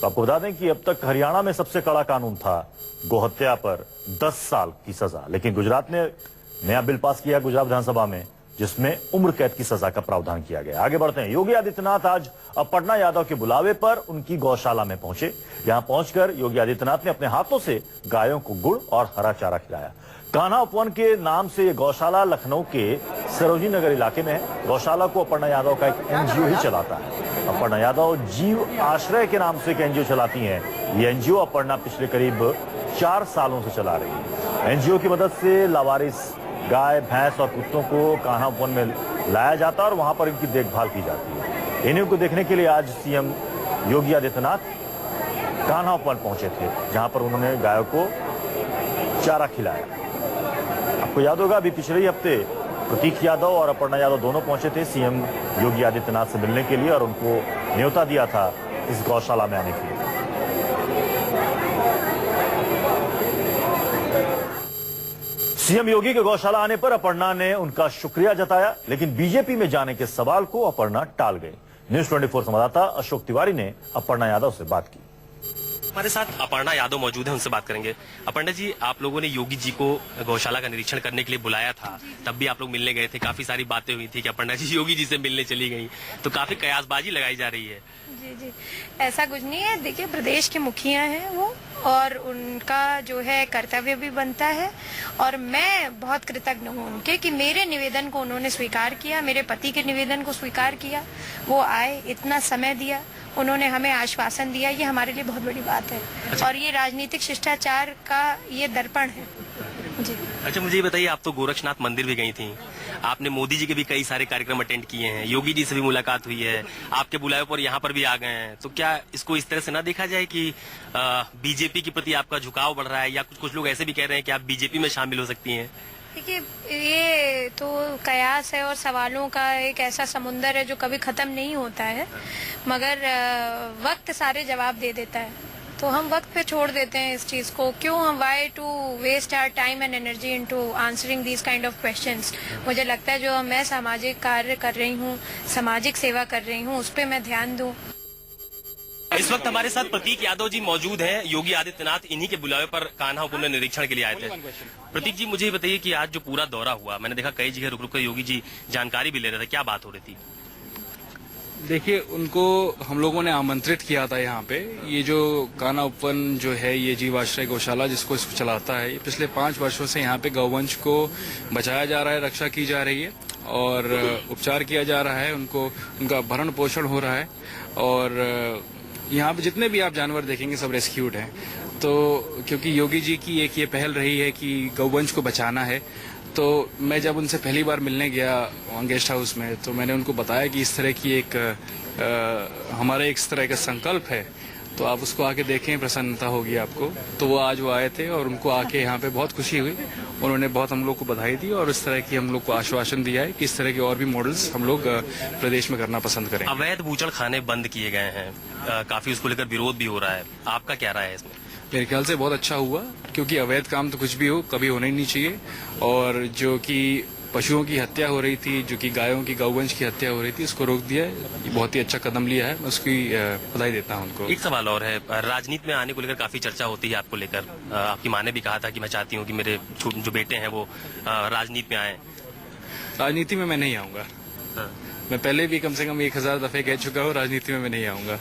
तो आपको बता दें कि अब तक हरियाणा में सबसे कड़ा कानून था गोहत्या पर 10 साल की सजा, लेकिन गुजरात ने नया बिल पास किया गुजरात विधानसभा में, जिसमें उम्र कैद की सजा का प्रावधान किया गया। आगे बढ़ते हैं। योगी आदित्यनाथ आज अपर्णा यादव के बुलावे पर उनकी गौशाला में पहुंचे। यहां पहुंचकर योगी आदित्यनाथ ने अपने हाथों से गायों को गुड़ और हरा चारा खिलाया। कान्हा उपवन के नाम से यह गौशाला लखनऊ के सरोजिनी नगर इलाके में है। गौशाला को अपर्णा यादव का एक एनजीओ ही चलाता है। अपर्णा यादव जीव आश्रय के नाम से एक एनजीओ चलाती हैं। ये एनजीओ अपर्णा पिछले करीब 4 सालों से चला रही है। एनजीओ की मदद से लावारिस गाय, भैंस और कुत्तों को कान्हा उपवन में लाया जाता है और वहां पर इनकी देखभाल की जाती है। इन्हीं को देखने के लिए आज सीएम योगी आदित्यनाथ कान्हा उपवन पहुंचे थे, जहां पर उन्होंने गायों को चारा खिलाया। आपको याद होगा अभी पिछले ही हफ्ते प्रतीक यादव और अपर्णा यादव दोनों पहुंचे थे सीएम योगी आदित्यनाथ से मिलने के लिए और उनको न्योता दिया था इस गौशाला में आने के लिए। सीएम योगी के गौशाला आने पर अपर्णा ने उनका शुक्रिया जताया, लेकिन बीजेपी में जाने के सवाल को अपर्णा टाल गए। न्यूज़ 24 संवाददाता अशोक तिवारी ने अपर्णा यादव से बात की। हमारे साथ अपर्णा यादव मौजूद है, उनसे बात करेंगे। अपर्णा जी, आप लोगों ने योगी जी को गौशाला का निरीक्षण करने के लिए बुलाया था, तब भी आप लोग मिलने गए थे। काफी सारी बातें हुई थी कि अपर्णा जी योगी जी से मिलने चली गई, तो काफी कयासबाजी लगाई जा रही है। जी जी, ऐसा कुछ नहीं है। देखिए, प्रदेश के मुखिया हैं वो, और उनका जो है कर्तव्य भी बनता है, और मैं बहुत कृतज्ञ हूँ उनके कि मेरे निवेदन को उन्होंने स्वीकार किया, मेरे पति के निवेदन को स्वीकार किया। वो आए, इतना समय दिया, उन्होंने हमें आश्वासन दिया, ये हमारे लिए बहुत बड़ी बात है। और ये राजनीतिक शिष्टाचार का ये दर्पण है। जी। अच्छा, मुझे ये बताइए, आप तो गोरक्षनाथ मंदिर भी गई थी, आपने मोदी जी के भी कई सारे कार्यक्रम अटेंड किए हैं, योगी जी से भी मुलाकात हुई है, आपके बुलावे पर यहाँ पर भी आ गए हैं, तो क्या इसको इस तरह से ना देखा जाए कि बीजेपी के प्रति आपका झुकाव बढ़ रहा है, या कुछ लोग ऐसे भी कह रहे हैं कि आप बीजेपी में शामिल हो सकती हैं? देखिए, ये तो कयास है और सवालों का एक ऐसा समुंदर है जो कभी खत्म नहीं होता है, मगर वक्त सारे जवाब दे देता है, तो हम वक्त पे छोड़ देते हैं इस चीज को। क्यों हम why to waste our time and energy into answering these kind of questions. मुझे लगता है जो मैं सामाजिक कार्य कर रही हूँ, सामाजिक सेवा कर रही हूँ, उस पर मैं ध्यान दूँ। इस वक्त हमारे साथ प्रतीक यादव जी मौजूद हैं। योगी आदित्यनाथ इन्हीं के बुलावे पर कान्हा उपवन में निरीक्षण के लिए आए थे। प्रतीक जी, मुझे बताइए कि आज जो पूरा दौरा हुआ, मैंने देखा कई जगह रुक रुक कर योगी जी जानकारी भी ले रहे थे, क्या बात हो रही थी? देखिए, उनको हम लोगों ने आमंत्रित किया था यहाँ पे। ये जो कान्हा उपवन जो है, ये जीवाश्रय गौशाला जिसको इसको चलाता है, ये पिछले 5 वर्षों से यहाँ पे गौवंश को बचाया जा रहा है, रक्षा की जा रही है और उपचार किया जा रहा है, उनका भरण पोषण हो रहा है। और यहाँ पे जितने भी आप जानवर देखेंगे सब रेस्क्यूड हैं। तो क्योंकि योगी जी की एक ये पहल रही है कि गौवंश को बचाना है, तो मैं जब उनसे पहली बार मिलने गया गेस्ट हाउस में, तो मैंने उनको बताया कि इस तरह की एक हमारा एक इस तरह का संकल्प है, तो आप उसको आके देखें, प्रसन्नता होगी आपको। तो वो आज वो आए थे और उनको आके यहाँ पे बहुत खुशी हुई। उन्होंने बहुत हम लोग को बधाई दी और इस तरह की हम लोग को आश्वासन दिया है कि इस तरह के और भी मॉडल्स हम लोग प्रदेश में करना पसंद करें। अवैध बूचड़ खाने बंद किए गए हैं, काफी उसको लेकर विरोध भी हो रहा है, आपका क्या राय है इसमें? मेरे ख्याल से बहुत अच्छा हुआ, क्योंकि अवैध काम तो कुछ भी हो, कभी होना ही नहीं चाहिए। और जो कि पशुओं की हत्या हो रही थी, जो कि गायों की गौवंश की हत्या हो रही थी, उसको रोक दिया है। ये बहुत ही अच्छा कदम लिया है, मैं उसकी बधाई देता हूं उनको। एक सवाल और है, राजनीति में आने को लेकर काफी चर्चा होती है आपको लेकर। आपकी माँ ने भी कहा था कि मैं चाहती हूँ कि मेरे जो बेटे हैं वो राजनीति में आए। राजनीति में मैं नहीं आऊंगा। मैं पहले भी कम से कम 1000 दफे कह चुका हूँ, राजनीति में मैं नहीं आऊंगा।